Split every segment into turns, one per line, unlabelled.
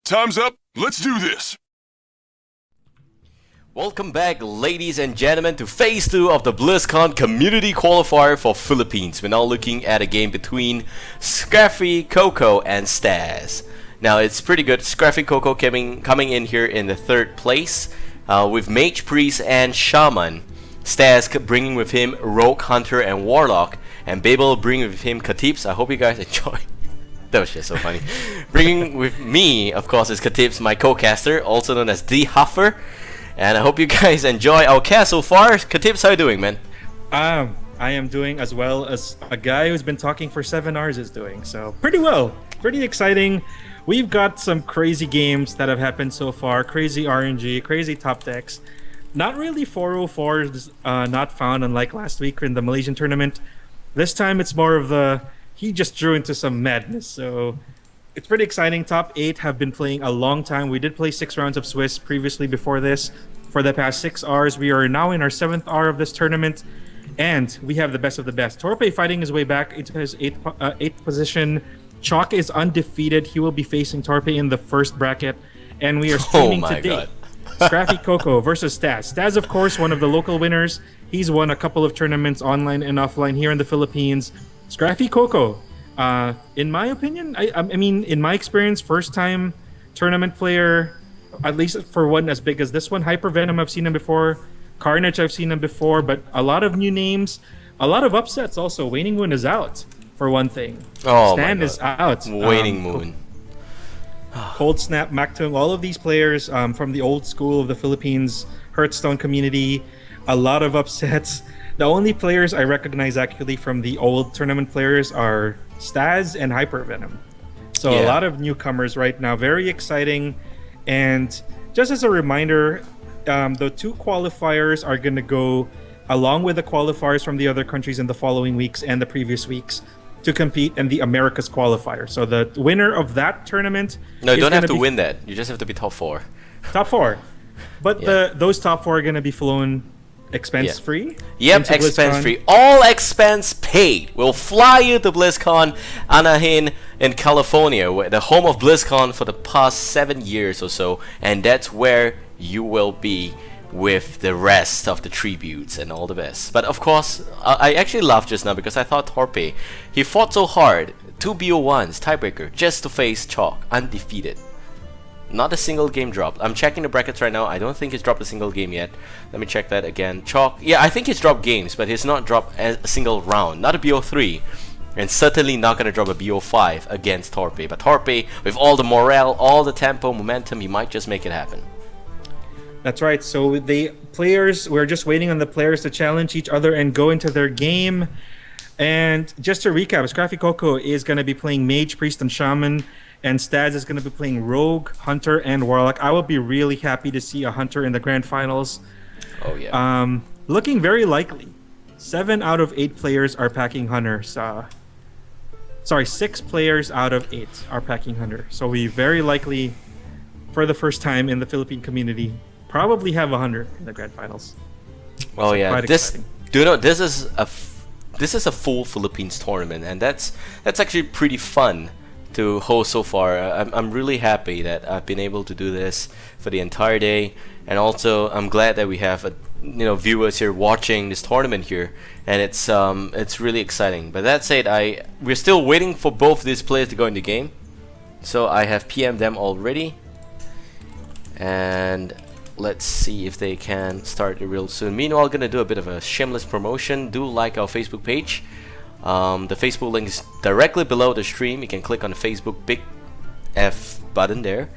Time's up. Let's do this.
Welcome back, ladies and gentlemen, to Phase 2 of the BlizzCon Community Qualifier for Philippines. We're now looking at a game between scraffycoco and Staz. Now, it's pretty good. scraffycoco coming in here in the 3rd place with Mage, Priest, and Shaman. Staz bringing with him Rogue, Hunter, and Warlock. And Babael bringing with him Katips. I hope you guys enjoy. That was just so funny. Bringing with me, of course, is Katips, my co-caster, also known as D Huffer. And I hope you guys enjoy our cast so far. Katips, how you doing, man?
I am doing as well as a guy who's been talking for 7 hours is doing. So pretty well. Pretty exciting. We've got some crazy games that have happened so far. Crazy RNG, crazy top decks. Not really 404s not found, unlike last week in the Malaysian tournament. This time it's more of the he just drew into some madness. So it's pretty exciting. Top 8 have been playing a long time. We did play 6 rounds of Swiss previously before this. For the past 6 hours, we are now in our 7th hour of this tournament, and we have the best of the best. Torpe fighting his way back into his 8th position. Chalk is undefeated. He will be facing Torpe in the first bracket, and we are streaming today. scraffycoco versus Staz. Staz, of course, one of the local winners. He's won a couple of tournaments online and offline here in the Philippines. scraffycoco, in my opinion, I mean, in my experience, first-time tournament player. At least for one as big as this one. Hyper Venom, I've seen him before. Carnage, I've seen him before. But a lot of new names. A lot of upsets also. Waning Moon is out, for one thing.
Oh,
Stan is out.
Waning Moon.
Cold Snap, Mactung, all of these players from the old school of the Philippines Hearthstone community. A lot of upsets. The only players I recognize actually from the old tournament players are Staz and Hyper Venom. So a lot of newcomers right now. Very exciting. And just as a reminder, the 2 qualifiers are going to go along with the qualifiers from the other countries in the following weeks and the previous weeks to compete in the Americas Qualifier. So the winner of that tournament...
No, you don't have to win that. You just have to be top 4.
Top 4. But those top 4 are going to be flown expense-free?
Yep, expense-free. All expense paid. We'll fly you to BlizzCon Anaheim in California, the home of BlizzCon for the past 7 years or so, and that's where you will be with the rest of the tributes and all the best. But of course, I actually laughed just now because I thought Torpe, he fought so hard, 2 BO1s, tiebreaker, just to face Chalk, undefeated. Not a single game dropped. I'm checking the brackets right now. I don't think he's dropped a single game yet. Let me check that again. Chalk, yeah, I think he's dropped games, but he's not dropped a single round. Not a BO3. And certainly not going to drop a BO5 against Torpe. But Torpe, with all the morale, all the tempo, momentum, he might just make it happen.
That's right. So the players, we're just waiting on the players to challenge each other and go into their game. And just to recap, scraffycoco is going to be playing Mage, Priest, and Shaman. And Staz is going to be playing Rogue, Hunter, and Warlock. I will be really happy to see a Hunter in the Grand Finals.
Oh, yeah.
Looking very likely. 7 out of 8 players are packing Hunter. Sorry, 6 players out of 8 are packing Hunter. So we very likely, for the first time in the Philippine community, probably have a Hunter in the Grand Finals.
Oh,
so
yeah. This is a full Philippines tournament, and that's actually pretty fun to host so far. I'm really happy that I've been able to do this for the entire day, and also I'm glad that we have viewers here watching this tournament here, and it's really exciting. But that said, we're still waiting for both these players to go in the game, so I have PM'd them already, and let's see if they can start real soon. Meanwhile, I'm gonna do a bit of a shameless promotion. Do like our Facebook page. The Facebook link is directly below the stream. You can click on the Facebook big F button there,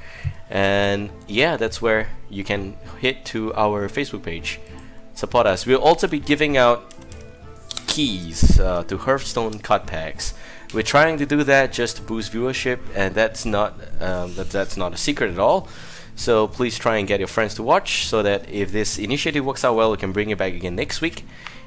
and yeah, that's where you can hit to our Facebook page. Support us. We'll also be giving out keys to Hearthstone cut packs. We're trying to do that just to boost viewership, and that's not a secret at all. So please try and get your friends to watch, so that if this initiative works out well, we can bring it back again next week,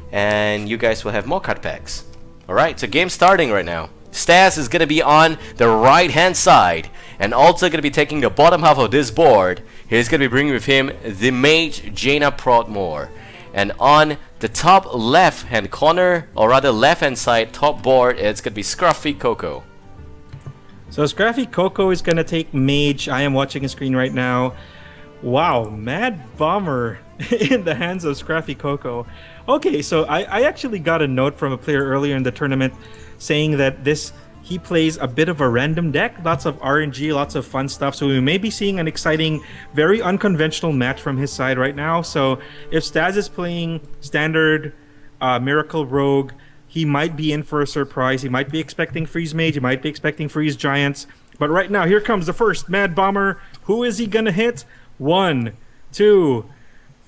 and you guys will have more cut packs. Alright, so game starting right now. Staz is going to be on the right hand side, and also going to be taking the bottom half of this board. He's going to be bringing with him the Mage Jaina Prodmore. And on the top left hand corner, or rather left hand side top board, it's going to be scraffycoco.
So Scraffy Coco is gonna take Mage. I am watching a screen right now. Wow, Mad Bomber in the hands of Scraffy Coco. Okay, so I actually got a note from a player earlier in the tournament saying that he plays a bit of a random deck, lots of RNG, lots of fun stuff. So we may be seeing an exciting, very unconventional match from his side right now. So if Staz is playing standard Miracle Rogue, he might be in for a surprise. He might be expecting Freeze Mage. He might be expecting Freeze Giants. But right now, here comes the first Mad Bomber. Who is he gonna hit? 1, 2,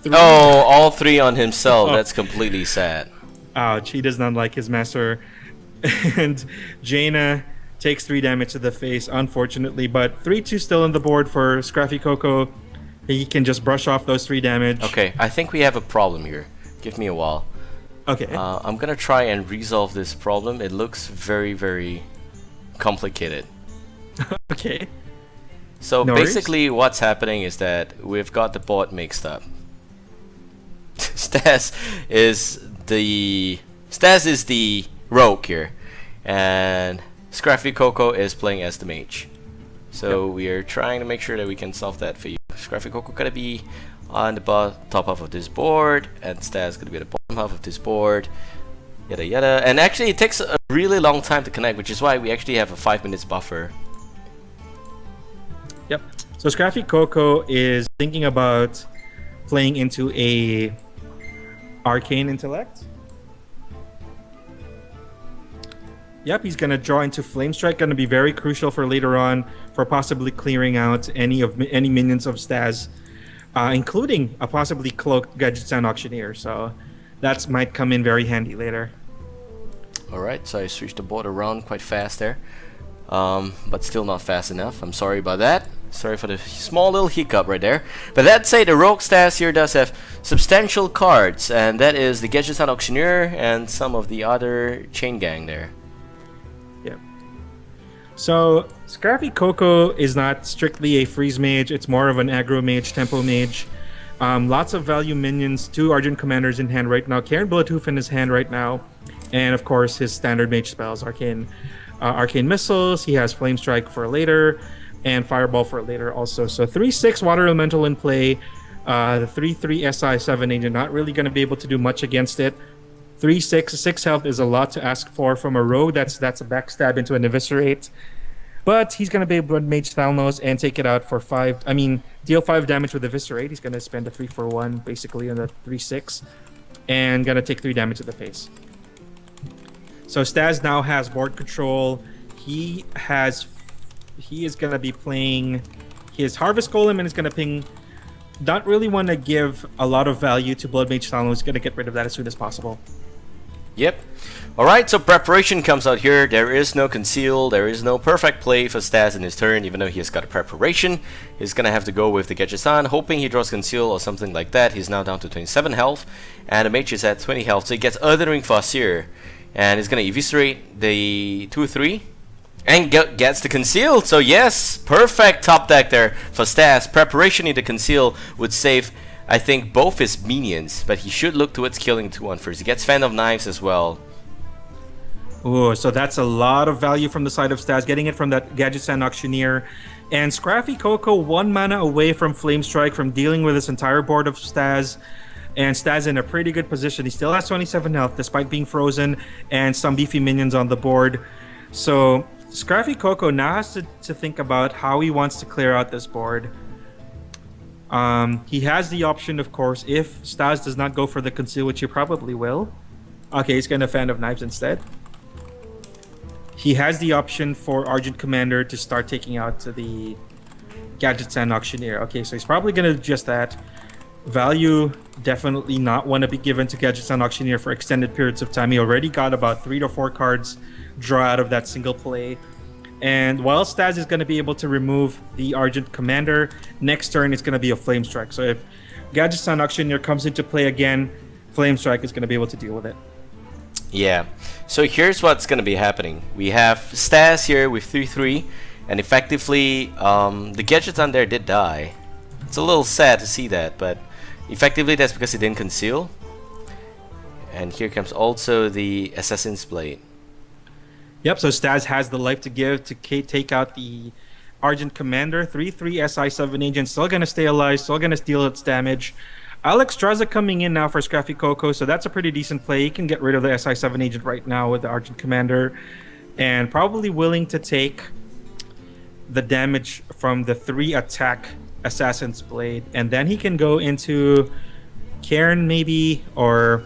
3.
Oh, all 3 on himself. That's completely sad.
Ouch, he does not like his master. And Jaina takes 3 damage to the face, unfortunately. But 3-2 still on the board for Scraffy Coco. He can just brush off those 3 damage.
Okay, I think we have a problem here. Give me a while.
Okay.
I'm gonna try and resolve this problem. It looks very, very complicated.
Okay.
So
No
basically what's happening is that we've got the board mixed up. Staz is the rogue here, and Scraffy Coco is playing as the mage. So we are trying to make sure that we can solve that for you. Scraffy Coco gonna be on the top half of this board, and Staz gonna be the bottom half of this board. Yada yada. And actually it takes a really long time to connect, which is why we actually have a 5 minutes buffer.
Yep. So Scraffy Coco is thinking about playing into a Arcane Intellect. Yep, he's gonna draw into Flame Strike. Gonna be very crucial for later on for possibly clearing out any minions of Staz, including a possibly cloaked Gadgetzan Auctioneer. So that might come in very handy later.
All right, so I switched the board around quite fast there, but still not fast enough. I'm sorry about that. Sorry for the small little hiccup right there. But that say the Rogue Staz here does have substantial cards, and that is the Gadgetzan Auctioneer and some of the other Chain Gang there.
Yep. So Scrappy Coco is not strictly a freeze mage. It's more of an aggro mage, tempo mage. Lots of value minions, 2 Argent Commanders in hand right now. Karen Bulletooth in his hand right now. And of course his standard mage spells, Arcane Missiles. He has Flame Strike for later, and Fireball for later also. So 3/6 Water Elemental in play. The 3/3 SI 7 Agent not really going to be able to do much against it. 3/6 6 health is a lot to ask for from a rogue. That's a backstab into an eviscerate. But he's going to be able to Mage Thalnos and take it out for 5. I mean, deal 5 damage with eviscerate. He's going to spend a 3/1 basically on the 3/6, and going to take 3 damage to the face. So Staz now has board control. He is going to be playing his Harvest Golem and is going to ping. Don't really want to give a lot of value to Blood Mage Talon. He's going to get rid of that as soon as possible.
Yep. Alright, so preparation comes out here. There is no conceal. There is no perfect play for Staz in his turn, even though he has got a preparation. He's going to have to go with the Gadgetzan, hoping he draws conceal or something like that. He's now down to 27 health, and the mage is at 20 health. So he gets Earthering Farseer, and he's going to eviscerate the 2/3. And gets the conceal. So yes, perfect top deck there for Staz. Preparation into conceal would save, I think, both his minions, but he should look towards killing 2/1 first. He gets Fan of Knives as well.
Ooh, so that's a lot of value from the side of Staz, getting it from that Gadgetzan Auctioneer. And Scraffy Coco 1 mana away from Flame Strike, from dealing with this entire board of Staz. And Staz in a pretty good position. He still has 27 health despite being frozen, and some beefy minions on the board. So Scraffy Coco now has to think about how he wants to clear out this board. He has the option, of course, if Staz does not go for the conceal, which he probably will. Okay, he's going to Fan of Knives instead. He has the option for Argent Commander to start taking out the Gadgetzan Auctioneer. Okay, so he's probably going to do just that. Value definitely not want to be given to Gadgetzan Auctioneer for extended periods of time. He already got about 3 to 4 cards draw out of that single play. And while Staz is going to be able to remove the Argent Commander, next turn it's going to be a Flame Strike. So if Gadgetzan Auctioneer comes into play again, Flame Strike is going to be able to deal with it.
Yeah, so here's what's going to be happening. We have Staz here with 3/3, and effectively the Gadgetzan there did die. It's a little sad to see that, but effectively that's because he didn't conceal. And here comes also the Assassin's Blade.
Yep, so Staz has the life to give to take out the Argent Commander. 3/3 SI7 agent, still going to stay alive, still going to deal its damage. Alex Straza coming in now for scraffycoco, so that's a pretty decent play. He can get rid of the SI7 agent right now with the Argent Commander, and probably willing to take the damage from the 3 attack Assassin's Blade. And then he can go into Cairn maybe, or...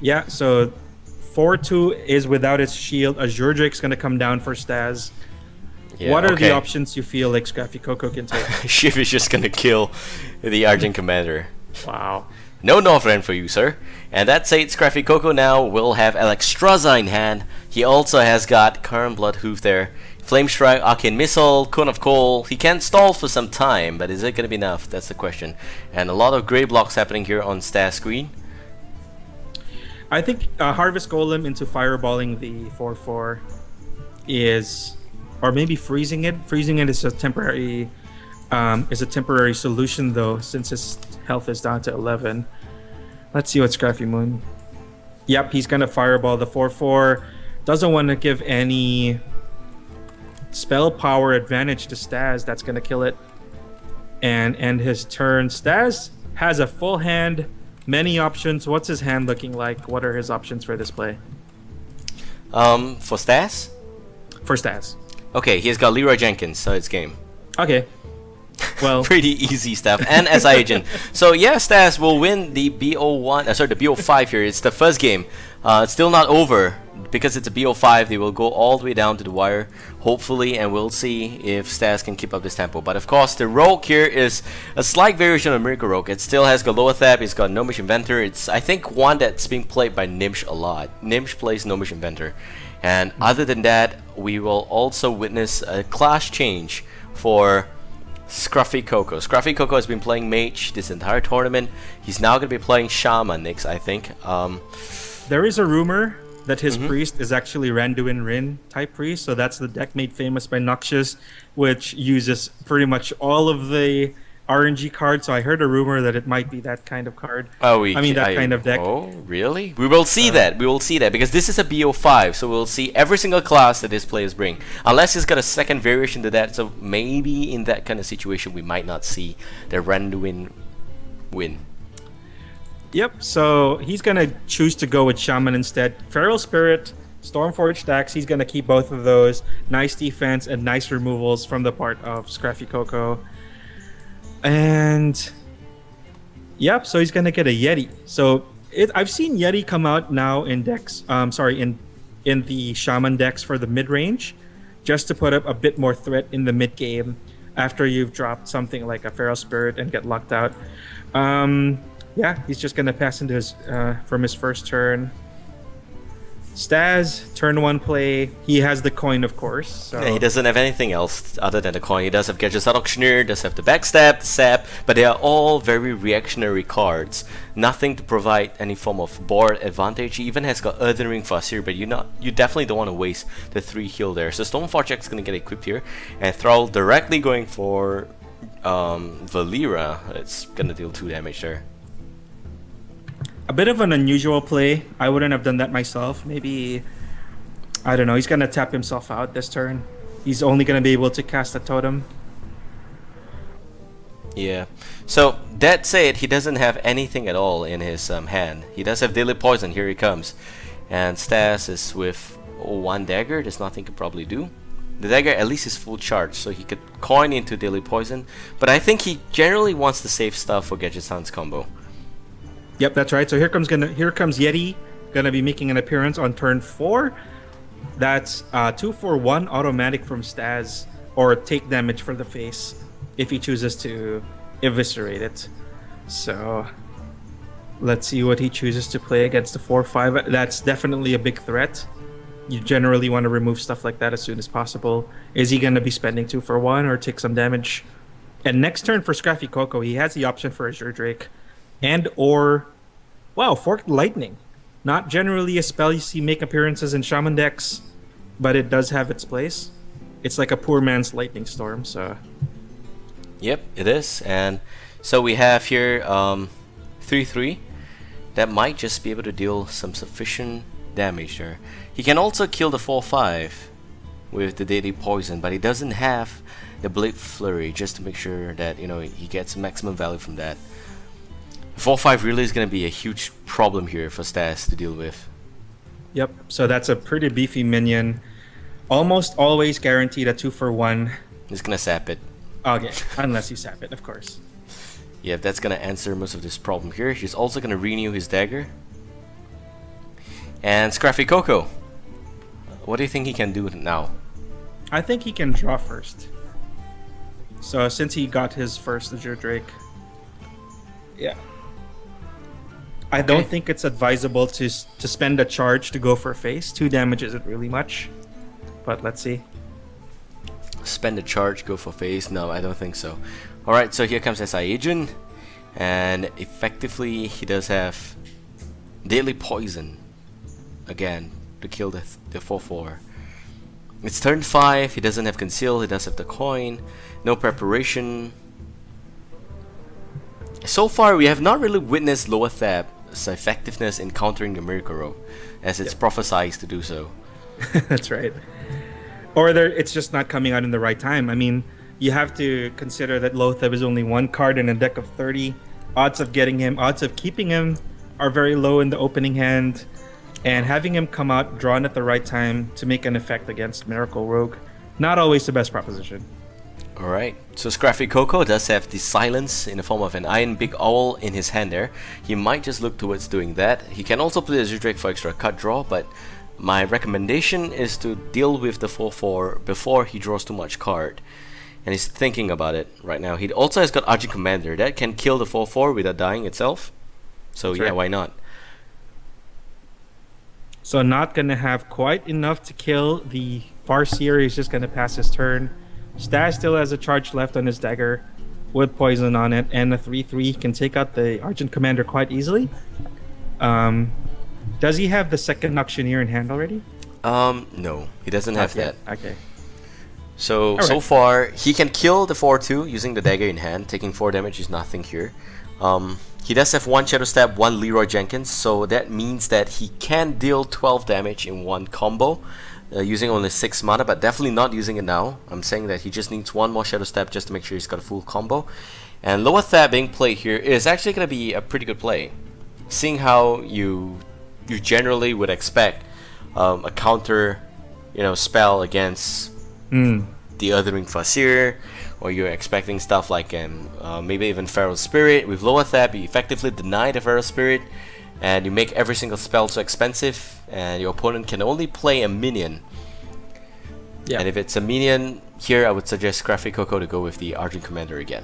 Yeah, so 4/2 is without its shield. Azure Drake's going to come down for Staz.
Yeah,
what are
okay.
the options you feel like scraffycoco can take?
Shiv is just gonna kill the Argent Commander.
Wow.
No Northrend for you, sir. And that's it. scraffycoco now will have Alex Straza in hand. He also has got Current Bloodhoof there. Flame Strike, Arcane Missile, Cone of Coal. He can stall for some time, but is it gonna be enough? That's the question. And a lot of gray blocks happening here on Staz screen.
I think Harvest Golem into fireballing the 4/4 is, or maybe freezing it. Freezing it is a temporary solution though, since his health is down to 11. Let's see what Scraffy Moon. Yep, he's gonna fireball the 4/4. Doesn't want to give any spell power advantage to Staz. That's gonna kill it and end his turn. Staz has a full hand. Many options. What's his hand looking like? What are his options for this play?
For Staz?
For Staz.
Okay, he's got Leroy Jenkins, so it's game.
Okay. Well,
pretty easy stuff. And SI Agent. So yeah, Staz will win the BO1. The BO5 here. It's the first game. It's still not over because it's a BO5. They will go all the way down to the wire, hopefully, and we'll see if Staz can keep up this tempo. But of course, the Rogue here is a slight variation of Miracle Rogue. It still has Galoathab. It's got Gnomish Inventor. It's, I think, one that's being played by Nimsh a lot. Nimsh plays Gnomish Inventor. And other than that, we will also witness a class change for scraffycoco. scraffycoco has been playing Mage this entire tournament. He's now going to be playing Shaman next, I think.
There is a rumor that his priest is actually Randuin Rin type priest, so that's the deck made famous by Noxious, which uses pretty much all of the RNG cards. So I heard a rumor that it might be that kind of card. That kind of deck.
Oh, really? We will see that. We will see that because this is a BO5, so we'll see every single class that his players bring. Unless he's got a second variation to that, so maybe in that kind of situation we might not see the Randuin win.
Yep, so he's going to choose to go with Shaman instead. Feral Spirit, Stormforge stacks, he's going to keep both of those. Nice defense and nice removals from the part of scraffycoco. And yep, so he's going to get a Yeti. So I've seen Yeti come out now in decks, in the Shaman decks for the mid-range, just to put up a bit more threat in the mid-game after you've dropped something like a Feral Spirit and get locked out. Yeah, he's just gonna pass into his from his first turn. Staz, turn 1 play. He has the coin, of course. So.
Yeah, he doesn't have anything else other than the coin. He does have Gadget Auctioneer, does have the Backstab, the Sap, but they are all very reactionary cards. Nothing to provide any form of board advantage. He even has got Earthen Ring Fasir, but you definitely don't want to waste the 3 heal there. So Stoneforge X is gonna get equipped here, and Thrall directly going for Valera. It's gonna deal 2 damage there.
A bit of an unusual play. I wouldn't have done that myself. Maybe, I don't know, he's going to tap himself out this turn. He's only going to be able to cast a totem.
Yeah. So, that said, he doesn't have anything at all in his hand. He does have Daily Poison. Here he comes. And Staz is with 1 dagger. There's nothing he could probably do. The dagger at least is full charge, so he could coin into Daily Poison. But I think he generally wants to save stuff for Gadget Sounds combo.
Yep, that's right. So here comes Yeti, gonna be making an appearance on turn 4. That's 2 for 1 automatic from Staz, or take damage for the face if he chooses to eviscerate it. So let's see what he chooses to play against the 4/5. That's definitely a big threat. You generally want to remove stuff like that as soon as possible. Is he gonna be spending 2 for 1 or take some damage? And next turn for scraffycoco, he has the option for Azure Drake. Forked Lightning. Not generally a spell you see make appearances in Shaman decks, but it does have its place. It's like a poor man's Lightning Storm, so...
Yep, it is. And so we have here 3/3 that might just be able to deal some sufficient damage there. He can also kill the 4-5 with the Deadly Poison, but he doesn't have the Blade Flurry, just to make sure that he gets maximum value from that. 4-5 really is going to be a huge problem here for Staz to deal with.
Yep, so that's a pretty beefy minion. Almost always guaranteed a 2-for-1.
He's going to sap it.
Okay, unless you sap it, of course.
Yeah, that's going to answer most of this problem here. He's also going to renew his dagger. And scraffycoco. What do you think he can do now?
I think he can draw first. So since he got his first Azure Drake, yeah. I don't think it's advisable to spend a charge to go for face. 2 damage isn't really much, but let's see.
Spend a charge, go for face? No, I don't think so. Alright, so here comes SI Agent, and effectively he does have Deadly Poison again to kill the 4-4. It's turn 5, he doesn't have Conceal, he does have the coin, no preparation. So far we have not really witnessed Lower Thap's effectiveness in countering the Miracle Rogue, as it's prophesized to do so.
That's right. Or it's just not coming out in the right time. I mean, you have to consider that Lothab is only 1 card in a deck of 30. Odds of getting him, odds of keeping him are very low in the opening hand. And having him come out drawn at the right time to make an effect against Miracle Rogue, not always the best proposition.
Alright, so scraffycoco does have the silence in the form of an Iron Big Owl in his hand there. He might just look towards doing that. He can also play Azure Drake for extra cut draw, but my recommendation is to deal with the 4-4 before he draws too much card. And he's thinking about it right now. He also has got Argent Commander that can kill the 4-4 without dying itself. So yeah, why not?
So not going to have quite enough to kill the Farseer. He's just going to pass his turn. Staz still has a charge left on his dagger with poison on it, and a 3-3 can take out the Argent Commander quite easily. Does he have the second Auctioneer in hand already?
No, he doesn't have that.
Okay.
So so far he can kill the 4-2 using the dagger in hand. Taking 4 damage is nothing here. He does have 1 Shadow Stab, 1 Leroy Jenkins, so that means that he can deal 12 damage in 1 combo using only 6 mana, but definitely not using it now. I'm saying that he just needs 1 more Shadow Stab just to make sure he's got a full combo. And Lower Thap being played here is actually going to be a pretty good play, seeing how you generally would expect a counter spell against the Othering Fasir, or you're expecting stuff like maybe even Feral Spirit. With Lower Thap, you effectively deny the Feral Spirit, and you make every single spell so expensive, and your opponent can only play a minion. And if it's a minion, here I would suggest scraffycoco to go with the Argent Commander again.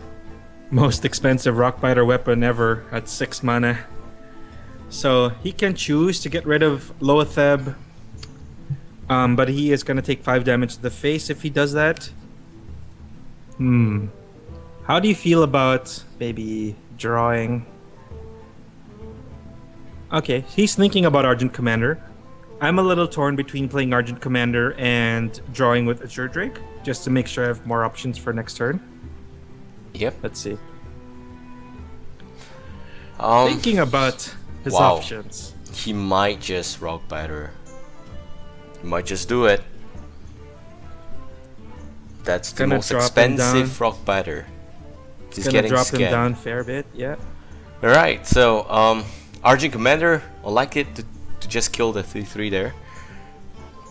Most expensive Rockbiter weapon ever at 6 mana. So he can choose to get rid of Loatheb, but he is going to take 5 damage to the face if he does that. How do you feel about maybe drawing? Okay, he's thinking about Argent Commander. I'm a little torn between playing Argent Commander and drawing with Azure Drake, just to make sure I have more options for next turn.
Yep.
Let's see. Thinking about his options.
He might just Rockbiter. He might just do it. That's the most expensive Rockbiter. He's
gonna drop him down a fair bit, yeah.
Alright, so Argent Commander, I like it to just kill the 3-3 there.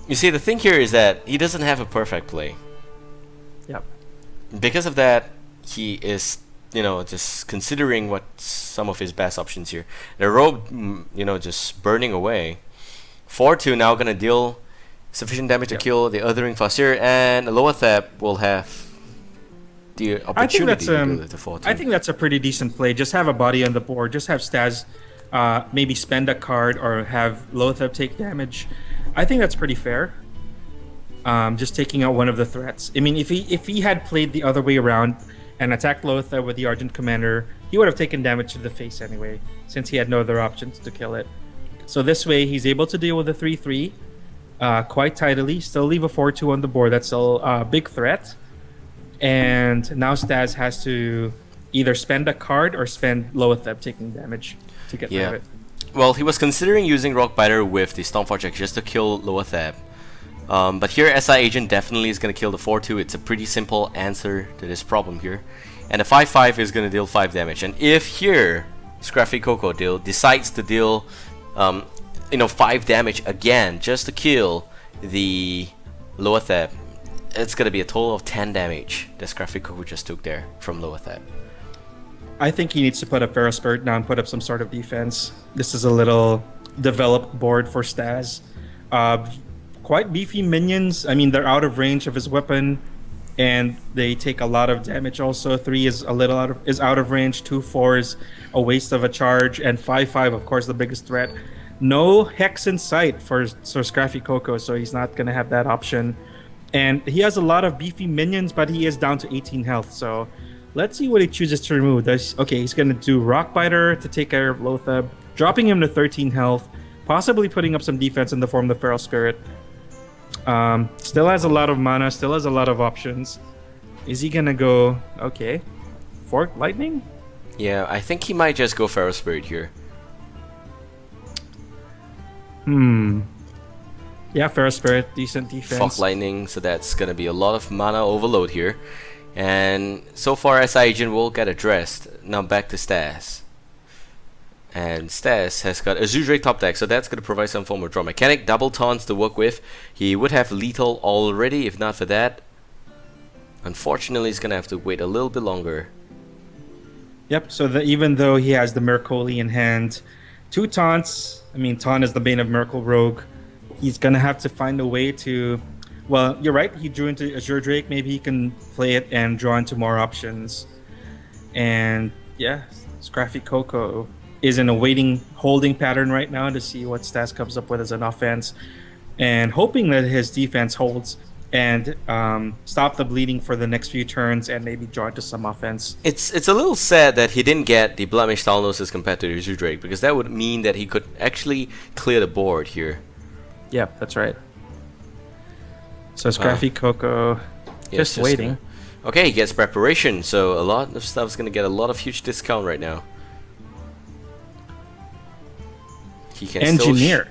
You see, the thing here is that he doesn't have a perfect play.
Yep.
Because of that, he is, just considering what some of his best options here. The Rogue, just burning away. 4-2 now gonna deal sufficient damage to kill the Othering Fasir, and Lower Thap will have the opportunity to do the 4-2.
I think that's a pretty decent play. Just have a body on the board. Just have Staz maybe spend a card or have Lothab take damage. I think that's pretty fair. Just taking out one of the threats. I mean, if he had played the other way around and attacked Lothab with the Argent Commander, he would have taken damage to the face anyway, since he had no other options to kill it. So this way, he's able to deal with the 3-3 quite tidily. Still leave a 4-2 on the board. That's still a big threat. And now Staz has to either spend a card or spend Lothab taking damage to get rid of it.
Well, he was considering using Rockbiter with the Stormforge Axe just to kill Lower Thab. But here SI Agent definitely is going to kill the 4-2. It's a pretty simple answer to this problem here. And the 5-5 is going to deal 5 damage. And if here scraffycoco decides to deal 5 damage again just to kill the Lower Thab, it's going to be a total of 10 damage that scraffycoco just took there from Lower Thab.
I think he needs to put up Feral Spirit now and put up some sort of defense. This is a little developed board for Staz. Quite beefy minions. I mean, they're out of range of his weapon, and they take a lot of damage. Also, 3 is out of range. 2-4 is a waste of a charge, and 5-5, of course, the biggest threat. No Hex in sight for scraffycoco, so he's not gonna have that option. And he has a lot of beefy minions, but he is down to 18 health. So let's see what he chooses to remove. Okay, he's going to do Rockbiter to take care of Lothab, dropping him to 13 health, possibly putting up some defense in the form of the Feral Spirit. Still has a lot of mana, still has a lot of options. Is he going to go... Okay. Fork Lightning?
Yeah, I think he might just go Feral Spirit here.
Yeah, Feral Spirit, decent defense.
Fork Lightning, so that's going to be a lot of mana overload here. And so far SI Agent will get addressed. Now back to Staz. And Staz has got Azure Drake top deck, so that's going to provide some form of draw mechanic. Double taunts to work with. He would have lethal already if not for that. Unfortunately, he's going to have to wait a little bit longer.
Yep, so even though he has the Miracoli in hand, 2 taunts. I mean, taunt is the bane of Miracle Rogue. He's going to have to find a way to... Well, you're right, he drew into Azure Drake. Maybe he can play it and draw into more options. And yeah, scraffycoco is in a holding pattern right now to see what Staz comes up with as an offense. And hoping that his defense holds and stop the bleeding for the next few turns and maybe draw into some offense.
It's a little sad that he didn't get the Blemish Talnosis compared to the Azure Drake, because that would mean that he could actually clear the board here.
Yeah, that's right. So scraffycoco just waiting.
Okay, he gets preparation, so a lot of stuff's gonna get a lot of huge discount right now. He can
Engineer.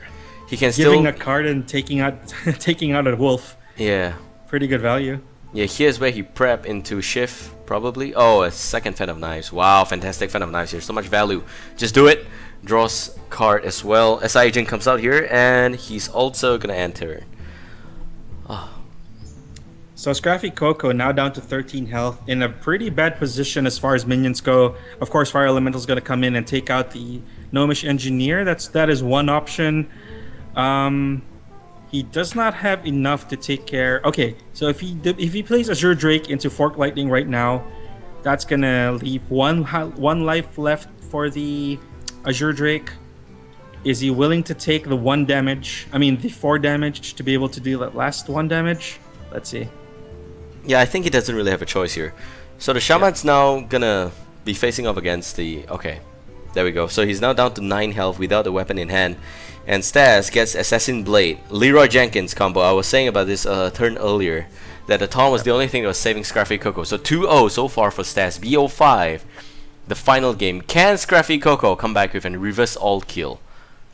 He can
giving a card and taking out a wolf.
Yeah.
Pretty good value.
Yeah, here's where he prep into Shift, probably. Oh, a second Fan of Knives. Wow, fantastic Fan of Knives here. So much value. Just do it. Draws card as well. SI Agent comes out here, and he's also gonna enter.
So scraffycoco now down to 13 health, in a pretty bad position as far as minions go. Of course, Fire Elemental's going to come in and take out the Gnomish Engineer. That is one option. He does not have enough to take care. Okay, so if he plays Azure Drake into Fork Lightning right now, that's going to leave one life left for the Azure Drake. Is he willing to take the 1 damage? I mean, the 4 damage to be able to deal that last 1 damage? Let's see.
Yeah, I think he doesn't really have a choice here. So the Shaman's now gonna be facing off against the... Okay, there we go. So he's now down to 9 health without the weapon in hand. And Staz gets Assassin Blade. Leroy Jenkins combo. I was saying about this turn earlier, that the taunt was the only thing that was saving scraffycoco. So 2-0 so far for Staz. BO5, the final game. Can scraffycoco come back with a reverse alt kill?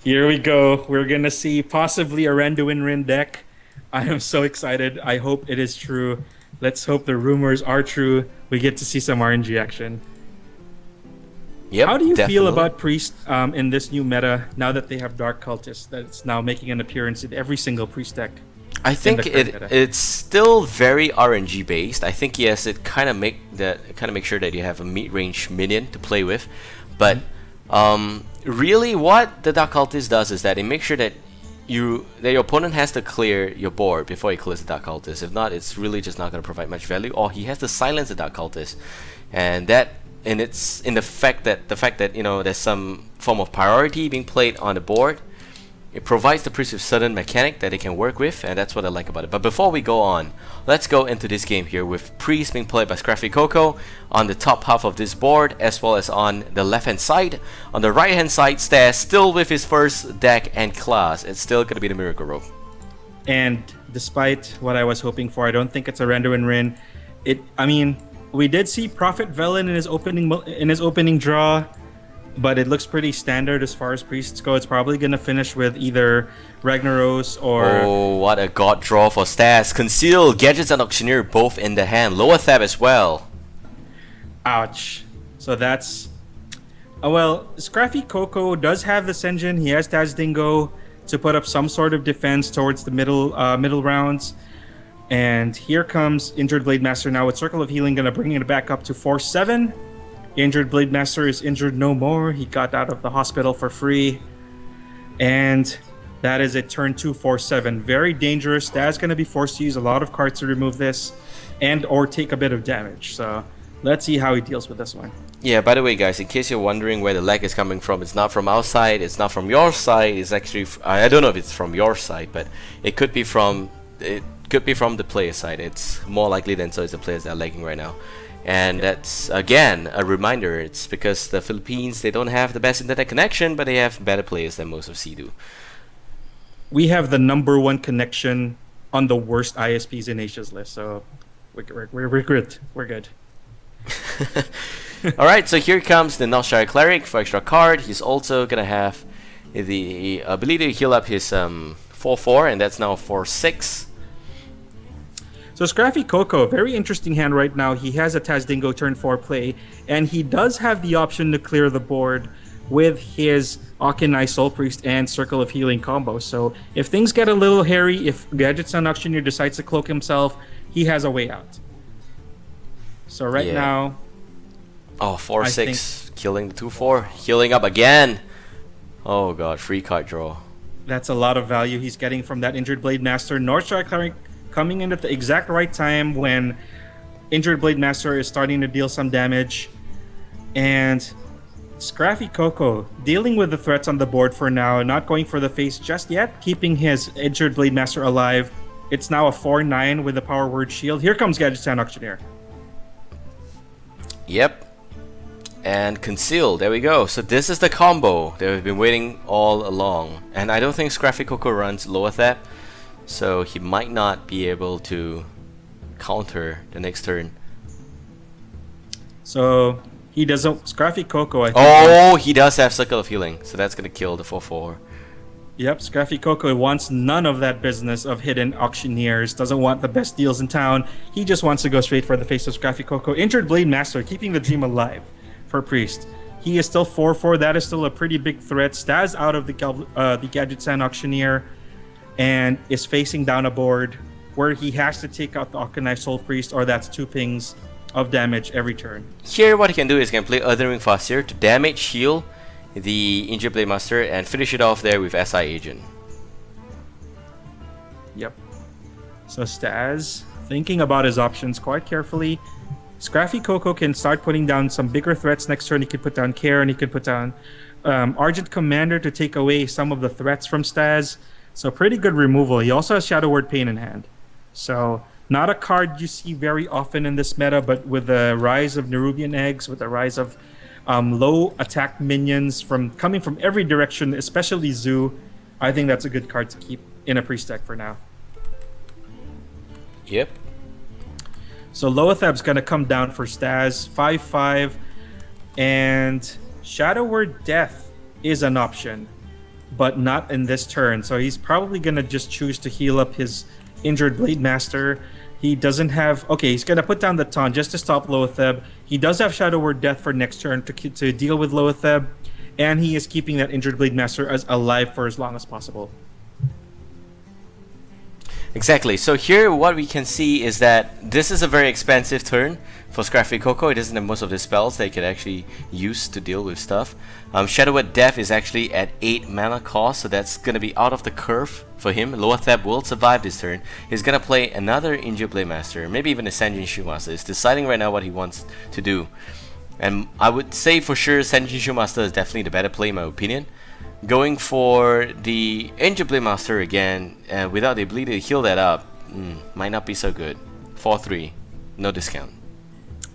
Here we go. We're gonna see possibly a Randuin Rin deck. I am so excited. I hope it is true. Let's hope the rumors are true. We get to see some RNG action.
Yep,
how do you
definitely
feel about Priest in this new meta, now that they have Dark Cultist, that it's now making an appearance in every single Priest deck?
I think it's still very RNG based. I think yes, it kind of make sure that you have a mid-range minion to play with, but really what the Dark Cultist does is that it makes sure that your opponent has to clear your board before he clears the Dark Cultist. If not, it's really just not going to provide much value. Or he has to silence the Dark Cultist, and it's in the fact that there's some form of priority being played on the board. It provides the priest with certain mechanic that they can work with, and that's what I like about it. But before we go on, let's go into this game here with priest being played by scraffycoco on the top half of this board, as well as on the left hand side. On the right hand side, Staz still with his first deck and class. It's still going to be the Miracle Rogue.
And despite what I was hoping for, I don't think it's a Randuin Rin. I mean, we did see Prophet Velen in his opening draw. but it looks pretty standard as far as priests go. It's probably going to finish with either Ragnaros or...
Oh, what a god draw for Staz. Conceal, Gadgets, and Auctioneer both in the hand. Lower Thab as well.
Ouch. So that's... well, scraffycoco does have this engine. He has Taz Dingo to put up some sort of defense towards the middle rounds. And here comes Injured Blade Master now with Circle of Healing, going to bring it back up to 4-7. Injured Blade Master is injured no more. He got out of the hospital for free. And that is a turn 2, 4-7. Very dangerous. Staz going to be forced to use a lot of cards to remove this and or take a bit of damage. So let's see how he deals with this one.
Yeah, by the way, guys, in case you're wondering where the lag is coming from, it's not from our side, it's not from your side, it's actually... I don't know if it's from your side, but it could be from... It could be from the player side. It's more likely than so it's the players that are lagging right now. And that's, again, a reminder. It's because the Philippines, they don't have the best internet connection, but they have better players than most of SEA do.
We have the #1 connection on the worst ISPs in Asia's list, so we're good. We're good.
Alright, so here comes the Noshire Cleric for extra card. He's also gonna have the ability to heal up his 4-4, and that's now 4-6.
So scraffycoco, very interesting hand right now. He has a Taz Dingo turn 4 play, and he does have the option to clear the board with his Akinai Soul Priest and Circle of Healing combo. So if things get a little hairy, if Gadgets and Auctioneer decides to cloak himself, he has a way out. So right now...
Oh, 4-6, killing the 2-4, healing up again. Oh god, free card draw.
That's a lot of value he's getting from that Injured Blade Master. Northstar Cleric coming in at the exact right time when Injured Blade Master is starting to deal some damage. And scraffycoco dealing with the threats on the board for now, not going for the face just yet, keeping his Injured Blade Master alive. It's now a 4-9 with the Power Word Shield. Here comes Gadgets and Auctioneer.
Yep. And Conceal, there we go. So this is the combo that we've been waiting all along. And I don't think scraffycoco runs Lower Thab, so he might not be able to counter the next turn.
So he doesn't... scraffycoco, I think...
Oh, he does have Circle of Healing, so that's gonna kill the 4-4.
Yep, scraffycoco wants none of that business of hidden auctioneers, doesn't want the best deals in town. He just wants to go straight for the face of scraffycoco. Injured Blade Master, keeping the dream alive for Priest. He is still 4-4. That is still a pretty big threat. Staz out of the Gadgets and Auctioneer and is facing down a board where he has to take out the Akinai Soul Priest, or that's 2 pings of damage every turn.
Here what he can do is he can play Earthring Faster to damage heal the Injured Blade Master and finish it off there with SI Agent.
Yep. So Staz thinking about his options quite carefully. scraffycoco can start putting down some bigger threats next turn. He could put down Care, and he could put down Argent Commander to take away some of the threats from Staz. So pretty good removal. He also has Shadow Word Pain in hand. So not a card you see very often in this meta, but with the rise of Nerubian Eggs, with the rise of low attack minions coming from every direction, especially Zoo, I think that's a good card to keep in a priest deck for now.
Yep.
So Loathab's going to come down for Staz, 5-5, and Shadow Word Death is an option, but not in this turn. So he's probably going to just choose to heal up his Injured Blade Master. He doesn't have... Okay, he's going to put down the taunt just to stop Loathab. He does have Shadow Word Death for next turn to deal with Loathab, and he is keeping that Injured Blade Master as alive for as long as possible.
Exactly. So here what we can see is that this is a very expensive turn for scraffycoco. It doesn't have most of the spells they can actually use to deal with stuff. Shadow Word Death is actually at 8 mana cost, so that's going to be out of the curve for him. Loathab will survive this turn. He's going to play another Injured Blade Master, maybe even a Senjin Shoemaster. He's deciding right now what he wants to do. And I would say for sure Senjin Shoemaster is definitely the better play in my opinion. Going for the Injured Blade Master again, without the ability to heal that up, might not be so good. 4-3, no discount.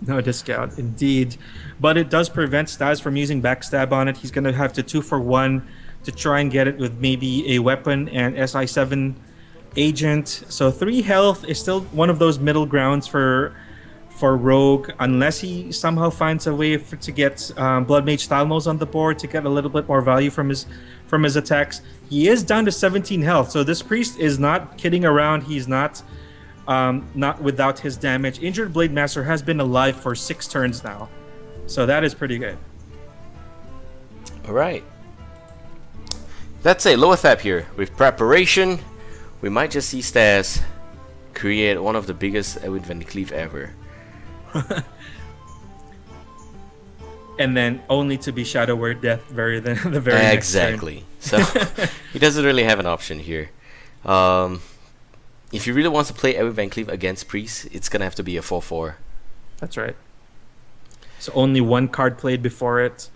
No discount, indeed. But it does prevent Staz from using Backstab on it. He's going to have to 2-for-1 to try and get it with maybe a weapon and SI7 agent. So 3 health is still one of those middle grounds for for Rogue, unless he somehow finds a way to get Blood Mage Thalmos on the board to get a little bit more value from his attacks. He is down to 17 health, so this priest is not kidding around. He's not without his damage. Injured Blade Master has been alive for 6 turns now, so that is pretty good.
All right. That's a lower thap here. With preparation, we might just see Staz create one of the biggest Edwin Van Cleef ever.
And then only to be Shadow Word Death the very next turn.
Exactly. So he doesn't really have an option here. If he really wants to play Edwin Van Cleef against Priest, it's gonna have to be a 4/4.
That's right. So only one card played before it.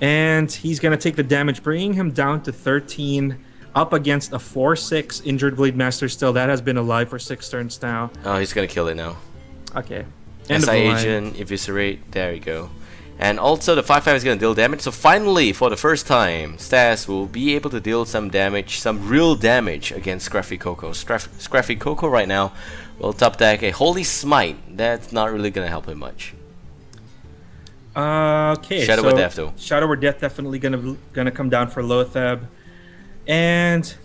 And he's going to take the damage, bringing him down to 13, up against a 4/6 Injured Blade Master still. That has been alive for 6 turns now.
Oh, he's going to kill it now.
Okay. End of
SI
the line.
Agent, Eviscerate, there we go. And also the 5/5 is going to deal damage. So finally, for the first time, Staz will be able to deal some damage, some real damage against scraffycoco. scraffycoco right now will top deck a Holy Smite. That's not really going to help him much.
Okay,
Shadow
so
Word Death though.
Shadow Word Death definitely gonna come down for Lothab, and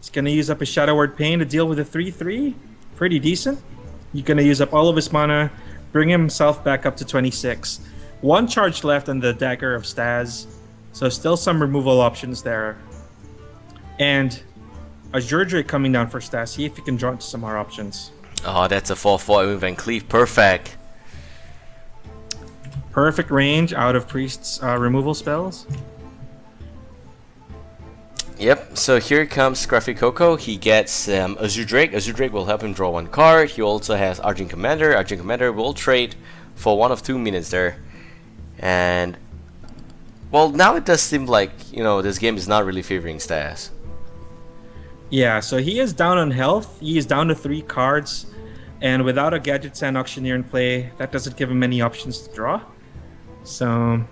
he's gonna use up his Shadow Word Pain to deal with a 3/3. Pretty decent. He's gonna use up all of his mana, bring himself back up to 26. 1 charge left on the Dagger of Staz, so still some removal options there. And Azure Drake coming down for Staz. See if he can draw into some more options.
Oh, that's a 4/4 Edwin Van Cleef. Perfect.
Perfect range out of Priest's removal spells.
Yep, so here comes scraffycoco. He gets Azure Drake. Azure Drake will help him draw 1 card. He also has Argent Commander. Argent Commander will trade for 1 of 2 minutes there. And, well, now it does seem like, you know, this game is not really favoring Staz.
Yeah, so he is down on health. He is down to 3 cards. And without a Gadget Sand Auctioneer in play, that doesn't give him many options to draw. So...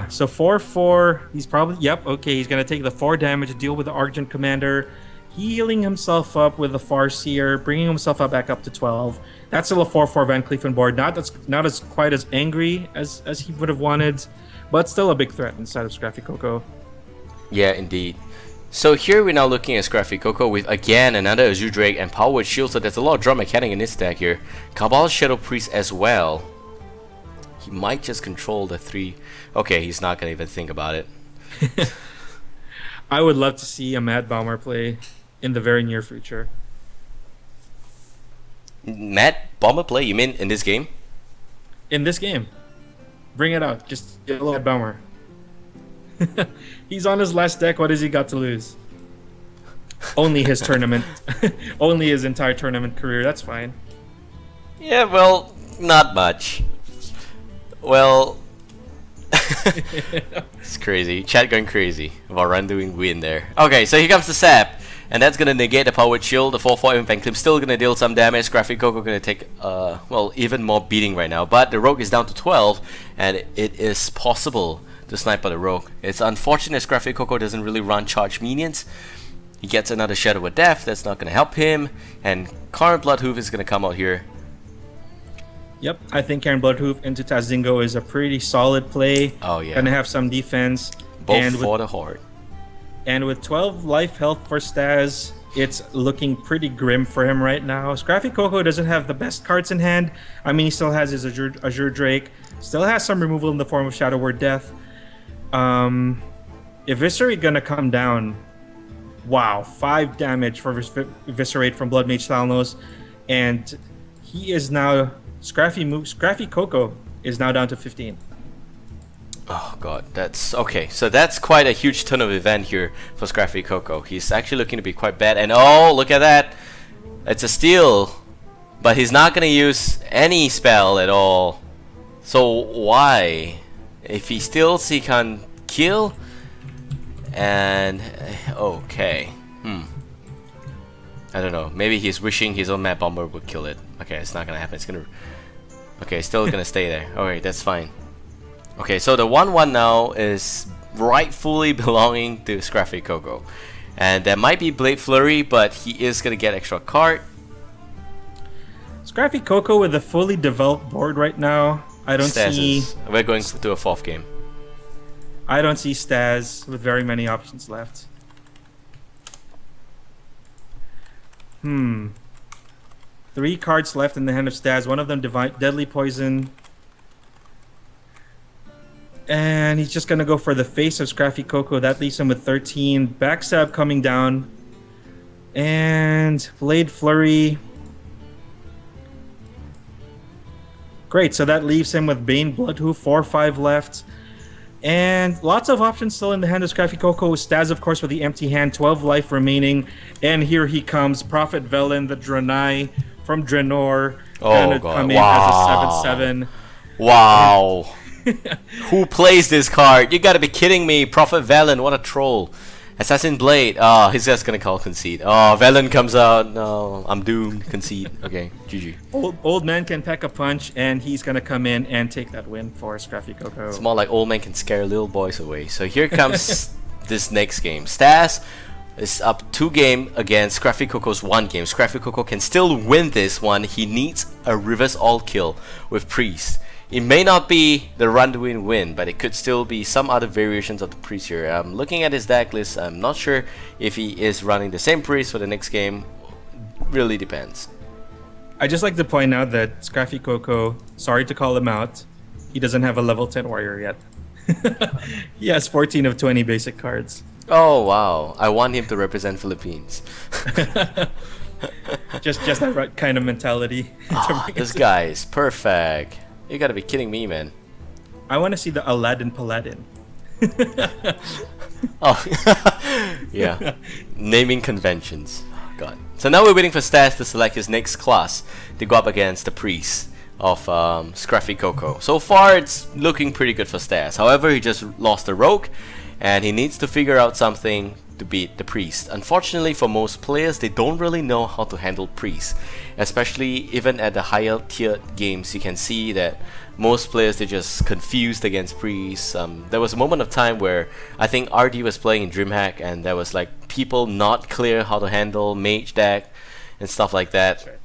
So 4/4, he's probably... Yep, okay, he's going to take the 4 damage to deal with the Argent Commander, healing himself up with the Farseer, bringing himself up back up to 12. That's still a 4/4 Van Cleef board. Not as quite as angry as he would have wanted, but still a big threat inside of scraffycoco.
Yeah, indeed. So here we're now looking at scraffycoco with, again, another Azure Drake and Power Word Shield, so there's a lot of draw mechanic in this deck here. Cabal Shadow Priest as well. He might just control the 3... Okay, he's not going to even think about it.
I would love to see a Mad Bomber play in the very near future.
Mad Bomber play? You mean in this game?
In this game. Bring it out. Just get a Mad Bomber. He's on his last deck. What has he got to lose? Only his tournament. Only his entire tournament career. That's fine.
Yeah, well, not much. Well... It's crazy. Chat going crazy about Run doing win there. Okay, so here comes the sap. And that's gonna negate the Power Word Shield. The 4/4 Van Cleef still gonna deal some damage. scraffycoco gonna take well, even more beating right now. But the Rogue is down to 12, and it is possible to snipe by the Rogue. It's unfortunate scraffycoco doesn't really run charge minions. He gets another Shadow of Death, that's not gonna help him. And Karn Bloodhoof is gonna come out here.
Yep, I think Karn Bloodhoof into Tazingo is a pretty solid play.
Oh yeah.
Gonna have some defense.
Both for the Horde.
And with 12 life health for Staz, it's looking pretty grim for him right now. scraffycoco doesn't have the best cards in hand. I mean, he still has his Azure Drake. Still has some removal in the form of Shadow Word Death. Eviscerate gonna come down. Wow, 5 damage for Eviscerate from Blood Mage Thalmos. And he is now... scraffycoco is now down to 15.
Oh god, that's okay. So that's quite a huge turn of event here for scraffycoco. He's actually looking to be quite bad, and oh, look at that! It's a steal, but he's not gonna use any spell at all. So why? If he steals, he can kill. And okay, I don't know. Maybe he's wishing his own Mad Bomber would kill it. Okay, it's not gonna happen. It's gonna. Okay, still gonna stay there. Alright, that's fine. Okay, so the 1/1 now is rightfully belonging to scraffycoco. And there might be Blade Flurry, but he is going to get extra card.
scraffycoco with a fully developed board right now. I don't see...
We're going to a 4th game.
I don't see Staz with very many options left. 3 cards left in the hand of Staz. One of them Deadly Poison. And he's just going to go for the face of scraffycoco. That leaves him with 13. Backstab coming down. And Blade Flurry. Great, so that leaves him with Bane Bloodhoof, 4-5 left. And lots of options still in the hand of scraffycoco. Staz, of course, with the empty hand, 12 life remaining. And here he comes, Prophet Velen, the Draenei from Draenor. Gonna come in as a 7/7.
Wow. Who plays this card? You gotta be kidding me. Prophet Velen, what a troll. Assassin Blade. Oh, he's just gonna call concede. Oh, Velen comes out. No, I'm doomed. Concede. Okay, GG.
Old man can pack a punch, and he's gonna come in and take that win for scraffycoco.
It's more like old man can scare little boys away. So here comes this next game. Staz is up 2 game against scraffycoco's 1 game. scraffycoco can still win this one. He needs a reverse all kill with Priest. It may not be the run to win, but it could still be some other variations of the Priest here. I'm looking at his deck list. I'm not sure if he is running the same Priest for the next game. Really depends.
I just like to point out that scraffycoco, sorry to call him out, he doesn't have a level 10 warrior yet. He has 14 of 20 basic cards.
Oh wow, I want him to represent Philippines.
just that right kind of mentality.
This guy is perfect. You gotta be kidding me, man.
I want to see the Aladdin Paladin.
Oh, yeah. Naming conventions. Oh, God. So now we're waiting for Staz to select his next class to go up against the Priest of scraffycoco. So far, it's looking pretty good for Staz. However, he just lost a Rogue, and he needs to figure out something to beat the Priest. Unfortunately for most players, they don't really know how to handle Priest. Especially even at the higher tiered games, you can see that most players, they're just confused against Priest. There was a moment of time where I think RD was playing in DreamHack, and there was like people not clear how to handle Mage deck and stuff like that.
Right.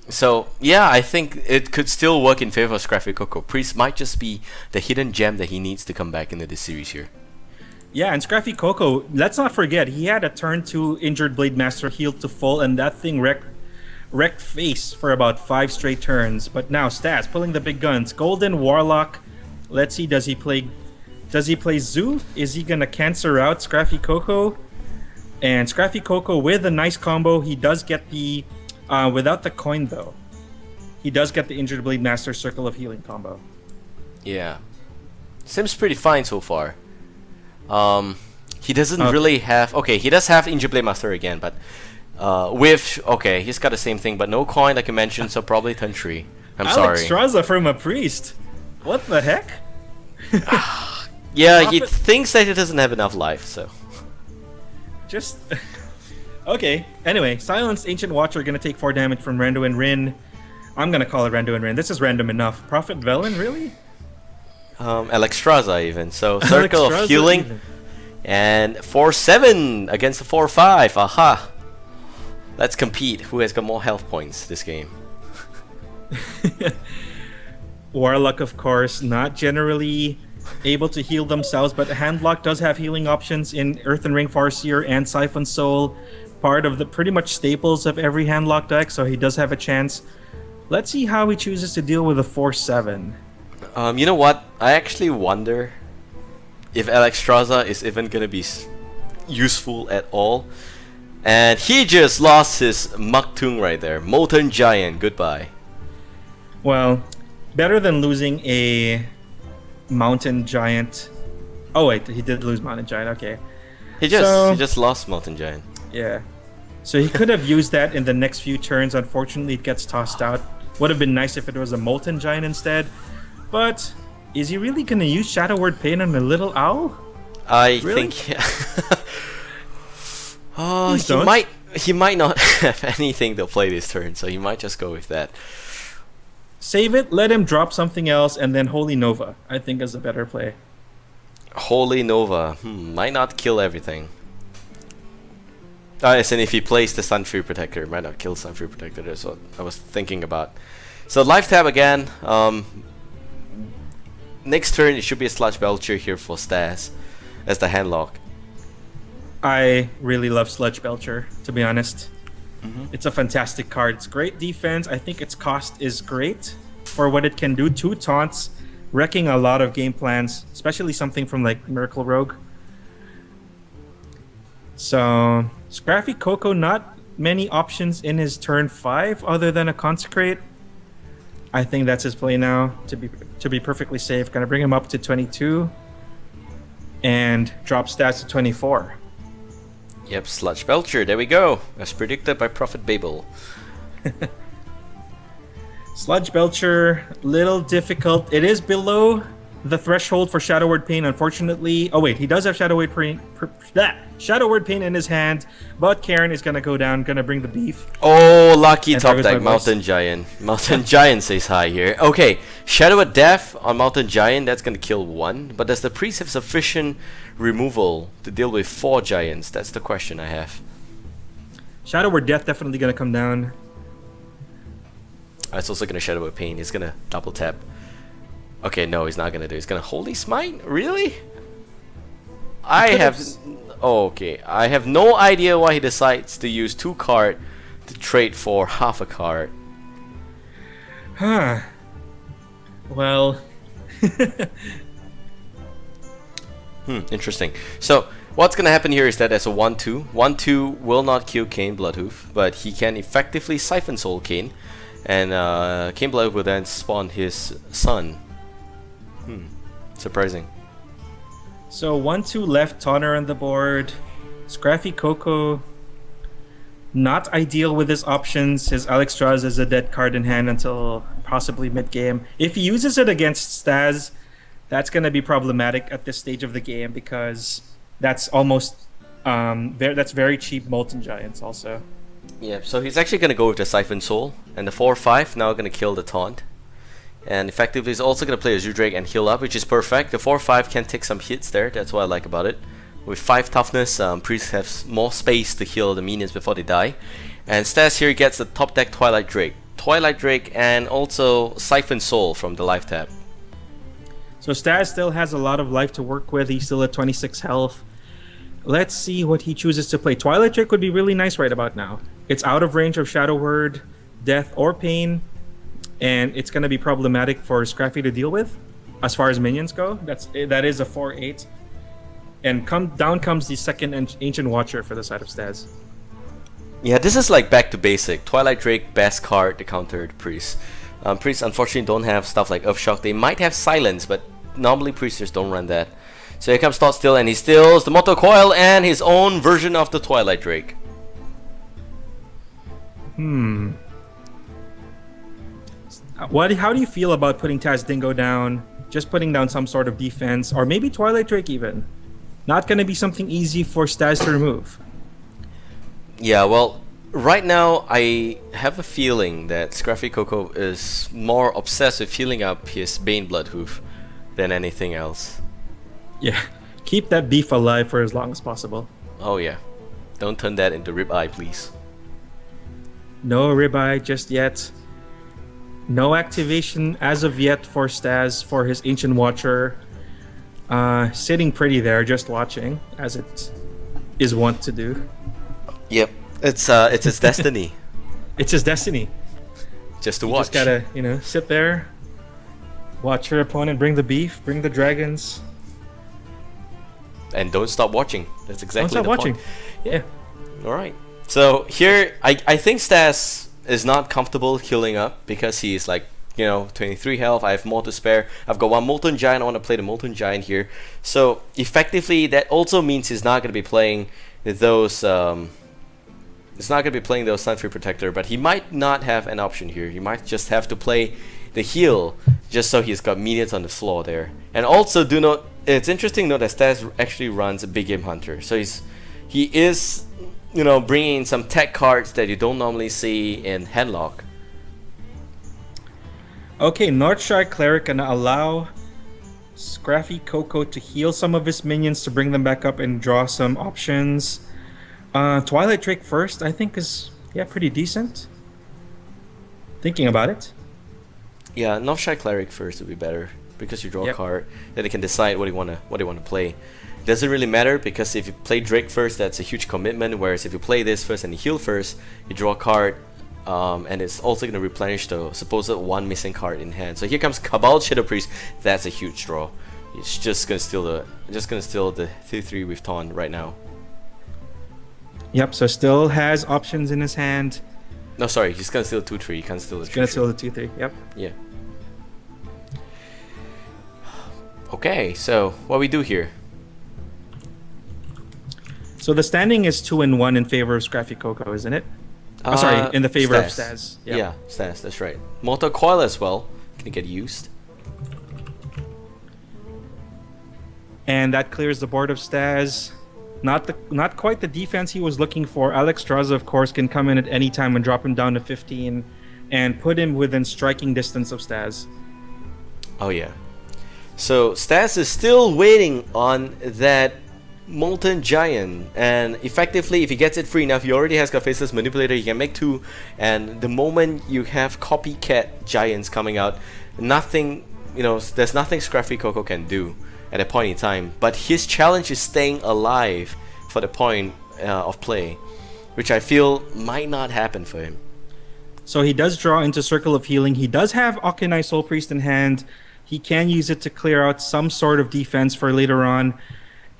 So yeah, I think it could still work in favor of scraffycoco. Priest might just be the hidden gem that he needs to come back into this series here.
Yeah, and scraffycoco, let's not forget, he had a turn 2 injured Blade Master healed to full, and that thing wrecked face for about 5 straight turns. But now Staz pulling the big guns. Golden Warlock. Let's see, does he play Zoo? Is he gonna cancel out scraffycoco? And scraffycoco with a nice combo. He does get the without the coin though. He does get the injured Blade Master Circle of Healing combo.
Yeah, seems pretty fine so far. He doesn't really have... Okay, he does have Injured Blade Master again, but okay, he's got the same thing, but no coin like you mentioned, so probably turn 3. I'm sorry.
Alexstrasza from a Priest. What the heck?
Yeah, he thinks that he doesn't have enough life, so...
Just... Okay, anyway, Silenced Ancient Watcher gonna take 4 damage from Rando and Rin. I'm gonna call it Rando and Rin. This is random enough. Prophet Velen, really?
Alexstrasza even. So Circle of
Alexstrasza
Healing
even.
and 4/7 against a 4/5. Aha! Let's compete. Who has got more health points this game?
Warlock, of course, not generally able to heal themselves, but Handlock does have healing options in Earthen Ring Farseer and Siphon Soul, part of the pretty much staples of every Handlock deck, so he does have a chance. Let's see how he chooses to deal with a 4/7.
You know what? I actually wonder if Alexstrasza is even gonna be useful at all. And he just lost his Maktung right there. Molten Giant, goodbye.
Well, better than losing a Mountain Giant. Oh wait, he did lose Mountain Giant, okay.
He just lost Molten Giant.
Yeah. So he could have used that in the next few turns. Unfortunately, it gets tossed out. Would have been nice if it was a Molten Giant instead. But is he really going to use Shadow Word Pain on a little owl?
I
Really?
think... Oh, he might not have anything to play this turn, so he might just go with that.
Save it, let him drop something else, and then Holy Nova, I think, is a better play.
Holy Nova. Might not kill everything. As in if he plays the Sun-Free Protector, it might not kill Sun-Free Protector. That's what I was thinking about. So life tab again. Next turn it should be a Sludge Belcher here for Staz as the handlock.
I really love Sludge Belcher, to be honest. It's a fantastic card. It's great defense. I think its cost is great for what it can do. 2 taunts, wrecking a lot of game plans, especially something from like Miracle Rogue. So scraffycoco, not many options in his turn 5 other than a Consecrate. I think that's his play now to be perfectly safe. Gonna bring him up to 22 and drop stats to 24.
Yep, Sludge Belcher, there we go, as predicted by Prophet Babel.
Sludge Belcher, little difficult. It is below the threshold for Shadow Word Pain, unfortunately. Oh wait, he does have Shadow Word Pain. Shadow Word Pain in his hand, but Karen is gonna go down, gonna bring the beef.
Oh, lucky
And
top
there goes my
deck,
voice.
Mountain Giant. Mountain Giant says hi here. Okay, Shadow at Death on Mountain Giant, that's gonna kill 1. But does the priest have sufficient removal to deal with 4 giants? That's the question I have.
Shadow Word Death definitely gonna come down.
It's also gonna Shadow at Pain. He's gonna double tap. Okay, no, he's not gonna do it. He's gonna Holy Smite? Really? I have... Oh, okay. I have no idea why he decides to use 2 cards to trade for half a card.
Huh. Well...
Interesting. So, what's gonna happen here is that as a 1-2, 1-2 will not kill Kane Bloodhoof, but he can effectively Siphon Soul Kane, and Kane Bloodhoof will then spawn his son. Surprising.
So 1-2 left, Taunter on the board. scraffycoco, not ideal with his options. His Alexstrasza is a dead card in hand until possibly mid-game. If he uses it against Staz, that's going to be problematic at this stage of the game because that's almost that's very cheap Molten Giants also.
Yeah, so he's actually going to go with the Siphon Soul, and the 4-5 now going to kill the Taunt. And effectively he's also going to play a Zoodrake and heal up, which is perfect. The 4-5 can take some hits there, that's what I like about it. With 5 toughness, Priest has more space to heal the minions before they die. And Staz here gets the top deck Twilight Drake, and also Siphon Soul from the life tab.
So Staz still has a lot of life to work with. He's still at 26 health. Let's see what he chooses to play. Twilight Drake would be really nice right about now. It's out of range of Shadow Word, Death, or Pain, and it's going to be problematic for Scraffy to deal with as far as minions go. That is a 4-8. And down comes the second Ancient Watcher for the side of Staz.
Yeah, this is like back to basic. Twilight Drake, best card to counter the Priest. Priests unfortunately don't have stuff like Earthshock. They might have Silence, but normally Priests just don't run that. So here comes Thought Still, and he steals the Mortal Coil and his own version of the Twilight Drake.
How do you feel about putting Taz Dingo down? Just putting down some sort of defense, or maybe Twilight Drake even. Not going to be something easy for Staz to remove.
Yeah, well, right now I have a feeling that scraffycoco is more obsessed with healing up his Bane Bloodhoof than anything else.
Yeah, keep that beef alive for as long as possible.
Oh yeah, don't turn that into ribeye, please.
No ribeye just yet. No activation as of yet for Staz for his Ancient Watcher. Sitting pretty there, just watching, as it is wont to do.
Yep, it's his destiny.
It's his destiny.
Just to
You
watch.
just gotta, sit there, watch your opponent bring the beef, bring the dragons.
And don't stop watching. That's exactly
Don't stop
the
watching.
point.
Yeah.
Alright. So here, I think Staz is not comfortable healing up because he's like, 23 health. I have more to spare. I've got one Molten Giant. I want to play the Molten Giant here. So effectively, that also means he's not going to be playing those. He's not going to be playing those Sun-Free Protector, but he might not have an option here. He might just have to play the heal, just so he's got minions on the floor there. And also, do note, it's interesting to note that Staz actually runs a Big Game Hunter, so he is, bringing in some tech cards that you don't normally see in Headlock.
Okay, Northshire Cleric gonna allow scraffycoco to heal some of his minions to bring them back up and draw some options. Twilight Drake first, I think is pretty decent. Thinking about it.
Yeah, Novshai Cleric first would be better because you draw a card, then you can decide what you wanna play. Doesn't really matter because if you play Drake first, that's a huge commitment. Whereas if you play this first and you heal first, you draw a card, and it's also gonna replenish the supposed one missing card in hand. So here comes Cabal Shadow Priest. That's a huge draw. It's just gonna steal the 3/3 with Taunt right now.
Yep. So still has options in his hand.
No, sorry, he's gonna steal 2/3. He can't steal the 3/3.
He's gonna steal the 2/3. Yep.
Yeah. Okay, so what we do here?
So the standing is 2-1 in favor of scraffycoco, isn't it? Sorry, in the favor of Staz. Yep.
Yeah, Staz, that's right. Mortal Coil as well can get used.
And that clears the board of Staz. Not quite the defense he was looking for. Alex Straza, of course, can come in at any time and drop him down to 15 and put him within striking distance of Staz.
Oh yeah. So Staz is still waiting on that Molten Giant, and effectively if he gets it free enough, he already has got Faceless Manipulator, he can make 2, and the moment you have copycat giants coming out, nothing, there's nothing scraffycoco can do at that point in time. But his challenge is staying alive for the point of play, which I feel might not happen for him.
So he does draw into Circle of Healing. He does have Okanai Soul Priest in hand. He can use it to clear out some sort of defense for later on,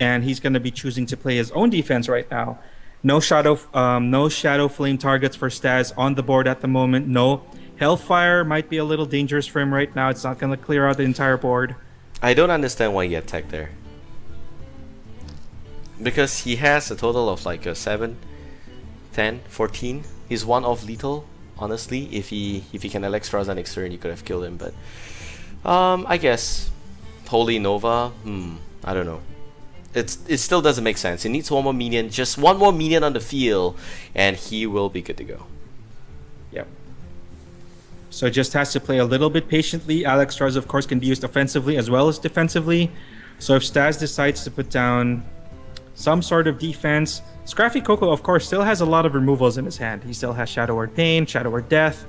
and he's going to be choosing to play his own defense right now. No Shadow Flame targets for Staz on the board at the moment. No Hellfire might be a little dangerous for him right now. It's not going to clear out the entire board.
I don't understand why he attacked there. Because he has a total of like a 7, 10, 14. He's one off lethal, honestly. If he can Alex Straza next turn, you could have killed him, but I guess Holy Nova, I don't know. It still doesn't make sense. He needs one more minion, just one more minion on the field, and he will be good to go.
Yep. So just has to play a little bit patiently. Alex Straza, of course, can be used offensively as well as defensively. So if Staz decides to put down some sort of defense, scraffycoco, of course, still has a lot of removals in his hand. He still has Shadow Word Pain, Shadow Word Death,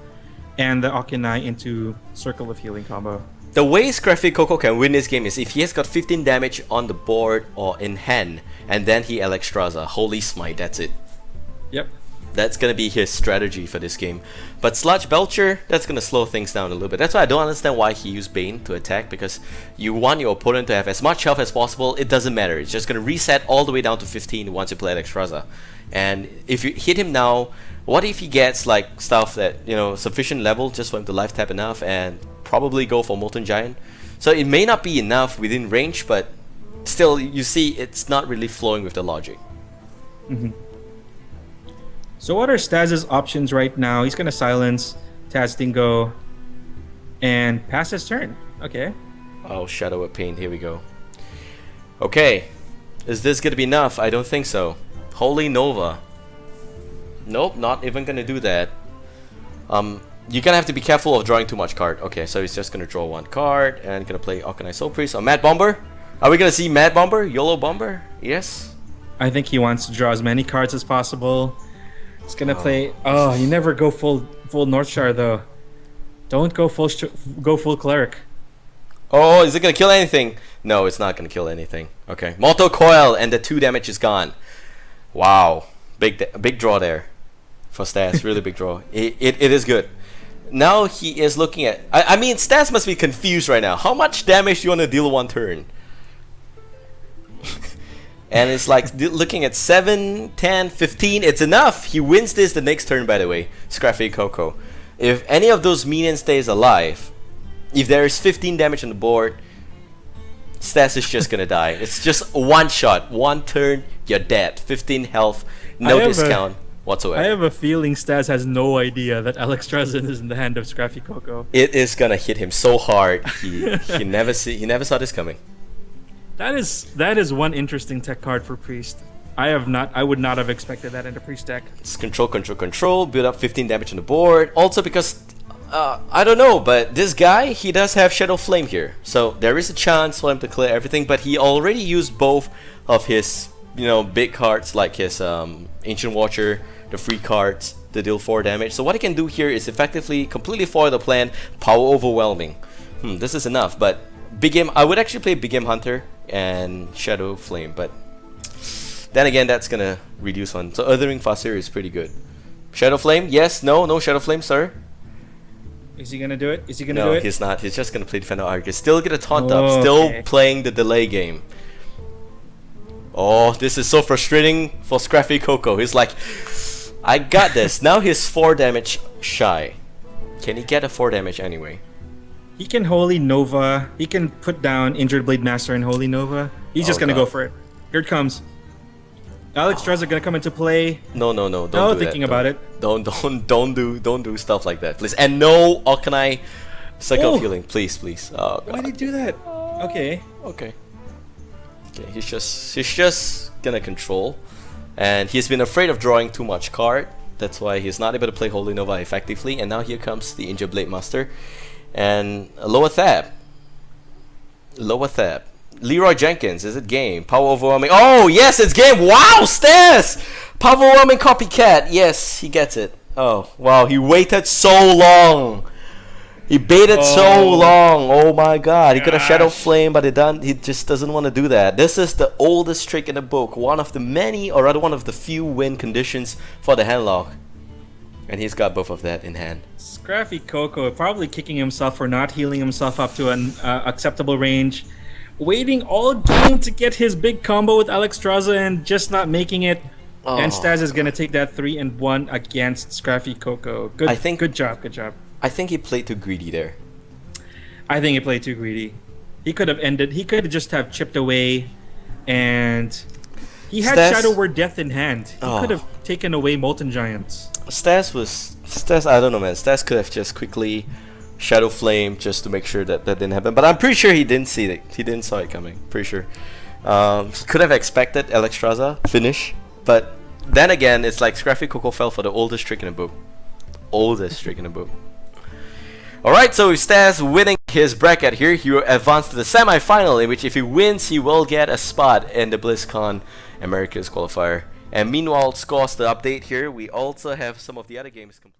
and the Okanai into Circle of Healing combo.
The way scraffycoco can win this game is if he has got 15 damage on the board or in hand, and then he Alex Straza. Holy Smite, that's it.
Yep.
That's gonna be his strategy for this game. But Sludge Belcher, that's gonna slow things down a little bit. That's why I don't understand why he used Bane to attack, because you want your opponent to have as much health as possible. It doesn't matter. It's just gonna reset all the way down to 15 once you play Alex Straza. And if you hit him now, what if he gets like stuff that, sufficient level just for him to life tap enough and probably go for Molten Giant? So it may not be enough within range, but still, you see, it's not really flowing with the logic.
So what are Staz's options right now? He's going to silence Taz Dingo and pass his turn. Okay.
Oh, Shadow of Pain, here we go. Okay, is this going to be enough? I don't think so. Holy Nova. Nope, not even going to do that. You're going to have to be careful of drawing too much card. Okay, so he's just going to draw one card and going to play Okanai Soul Priest. Oh, Mad Bomber? Are we going to see Mad Bomber? YOLO Bomber? Yes?
I think he wants to draw as many cards as possible. It's gonna play. Oh, you never go full Northshire though. Don't go full cleric.
Oh, is it gonna kill anything? No, it's not gonna kill anything. Okay, Mortal Coil, and the 2 damage is gone. Wow, big draw there for Staz. Really big draw. It is good. Now he is looking at. I mean, Staz must be confused right now. How much damage do you want to deal one turn? And it's like looking at 7, 10, 15. It's enough. He wins this the next turn, by the way. scraffycoco. If any of those minions stays alive, if there is 15 damage on the board, Staz is just gonna die. It's just one shot, one turn, you're dead. 15 health, no discount whatsoever.
I have a feeling Staz has no idea that Alex Straza is in the hand of scraffycoco.
It is gonna hit him so hard. He never saw this coming.
That is one interesting tech card for Priest. I would not have expected that in the Priest deck.
It's control, build up 15 damage on the board. Also because, I don't know, but this guy, he does have Shadow Flame here. So there is a chance for him to clear everything, but he already used both of his big cards like his Ancient Watcher, the free cards to deal 4 damage. So what he can do here is effectively completely foil the plan, Power Overwhelming. This is enough, but Big Game, I would actually play Big Game Hunter and Shadow Flame, but then again, that's gonna reduce one. So Othering Fasir is pretty good. Shadow Flame, yes, no Shadow Flame, sir.
Is he gonna do it? Is he gonna
No,
do it?
he's not. He's just gonna play Defender Arcus. Still gonna taunt up. Still playing the delay game. Oh, this is so frustrating for scraffycoco. He's like, I got this. Now he's 4 damage shy. Can he get a 4 damage anyway?
He can Holy Nova. He can put down Injured Blade Master and Holy Nova. He's just gonna go for it. Here it comes. Alex Straza gonna come into play.
No, don't do that.
Thinking about it.
Don't do stuff like that, please. And no Okanai Cycle of Healing, please. Oh,
why did he do that? Okay.
Okay, he's just gonna control, and he's been afraid of drawing too much card. That's why he's not able to play Holy Nova effectively. And now here comes the Injured Blade Master and a Lower Thab. Leroy Jenkins, is it game? Power Overwhelming. Oh, yes, it's game. Wow, Staz! Power Overwhelming Copycat. Yes, he gets it. Oh, wow, he waited so long. He baited so long. Oh my god. He could have Shadow Flame, but he just doesn't want to do that. This is the oldest trick in the book. One of the many, or rather one of the few win conditions for the handlock. And he's got both of that in hand.
scraffycoco probably kicking himself for not healing himself up to an acceptable range. Waiting all game to get his big combo with Alex Straza and just not making it. Oh. And Staz is gonna take that 3-1 against scraffycoco. Good job.
I think he played too greedy there.
I think he played too greedy. He could have ended. He could have just have chipped away, and he had Shadow Word Death in hand. He could have taken away Molten Giants.
Staz. I don't know, man. Staz could have just quickly Shadow Flame just to make sure that didn't happen. But I'm pretty sure he didn't see it. He didn't saw it coming. Pretty sure. Could have expected Alex Straza finish, but then again, it's like scraffycoco fell for the oldest trick in the book. Alright, so Staz winning his bracket here. He will advance to the semi-final, in which if he wins, he will get a spot in the BlizzCon Americas Qualifier. And meanwhile, scores the update here. We also have some of the other games complete.